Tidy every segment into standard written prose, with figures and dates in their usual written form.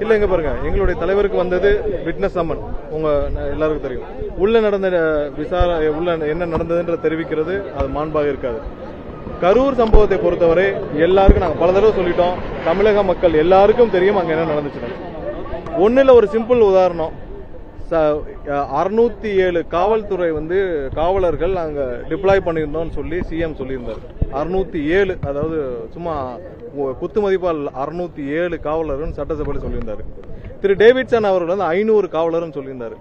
இல்ல இங்க பாருங்க, எங்களுடைய தலைவருக்கு வந்தது விட்னஸ் சம்மன். உங்க எல்லாருக்கும் தெரியும். உள்ள நடந்த விசாரணை உள்ள என்ன நடந்ததுன்ற தெரிவிக்கிறது அது மாண்பாக இருக்காது. கரூர் சம்பவத்தை பொறுத்தவரை எல்லாருக்கும் நாங்க பல தடவை சொல்லிட்டோம். தமிழக மக்கள் எல்லாருக்கும் தெரியும் அங்க என்ன நடந்துச்சு. ஒண்ணுல ஒரு சிம்பிள் உதாரணம், 607 காவல்துறை காவலர்கள் அங்க டிப்ளாய் பண்ணியிருந்தோம்னு சொல்லி சிஎம் சொல்லியிருந்தார். 607, அதாவது சும்மா குத்து மதிப்பால் 607 காவலர்கள் சட்டசபையில் சொல்லியிருந்தாரு. திரு டேவிட்சன் அவர்கள் 500 காவலரும் சொல்லியிருந்தாரு.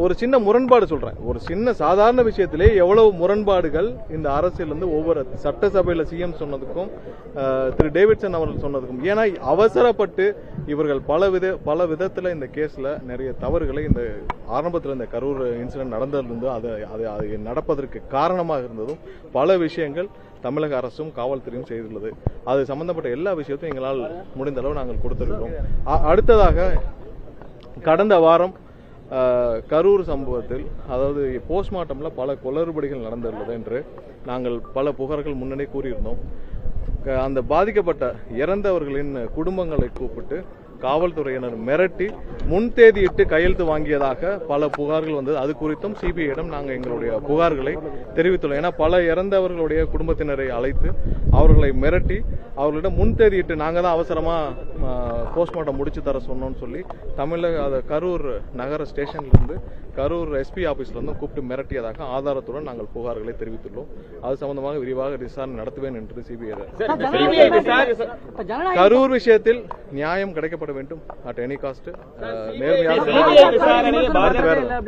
ஒரு சின்ன முரண்பாடு சொல்றேன், ஒரு சின்ன சாதாரண விஷயத்திலே எவ்வளவு முரண்பாடுகள் இந்த அரசியல் ஒவ்வொரு சட்டசபையில் சிஎம் சொன்னதுக்கும் திரு டேவிட்சன் அவர்கள் சொன்னதுக்கும். ஏன்னா அவசரப்பட்டு இவர்கள் பல விதத்தில் இந்த கேஸ்ல நிறைய தவறுகளை இந்த ஆரம்பத்தில் இந்த கரூர் இன்சிடென்ட் நடந்திருந்தோ அது நடப்பதற்கு காரணமாக இருந்ததும் பல விஷயங்கள் தமிழக அரசும் காவல்துறையும் செய்துள்ளது. அது சம்பந்தப்பட்ட எல்லா விஷயத்தையும் எங்களால் முடிந்த அளவு நாங்கள் கொடுத்திருக்கிறோம். அடுத்ததாக கடந்த வாரம் கரூர் சம்பவத்தில், அதாவது போஸ்ட்மார்ட்டம்ல பல குளறுபடிகள் நடந்துள்ளது என்று நாங்கள் பல புகார்கள் முன்னே கூறியிருந்தோம். அந்த பாதிக்கப்பட்ட இறந்தவர்களின் குடும்பங்களை கூப்பிட்டு காவல்துறையினர் மிரட்டி முன்தேதியிட்டு கையெழுத்து வாங்கியதாக பல புகார்கள் வந்தது. அது குறித்தும் சிபிஐயிடம் நாங்கள் எங்களுடைய புகார்களை தெரிவித்துள்ளோம். ஏன்னா பல இறந்தவர்களுடைய குடும்பத்தினரை அழைத்து அவர்களை மிரட்டி அவர்களிடம் முன்தேதியிட்டு நாங்கள் தான் அவசரமா போஸ்ட்மார்ட்டம் முடிச்சு தர சொன்னோம்னு சொல்லி தமிழக கரூர் நகர ஸ்டேஷன்லேருந்து கரூர் எஸ்பி ஆபீஸ்ல இருந்து கூப்பிட்டு மிரட்டியதாக ஆதாரத்துடன் நாங்கள் புகார்களை தெரிவித்துள்ளோம். அது சம்பந்தமாக விரிவாக விசாரணை நடத்துவேன் என்று சிபிஐ கரூர் விஷயத்தில் நியாயம் கிடைக்கப்பட வேண்டும் அட் எனி காஸ்ட். நேர்மையாக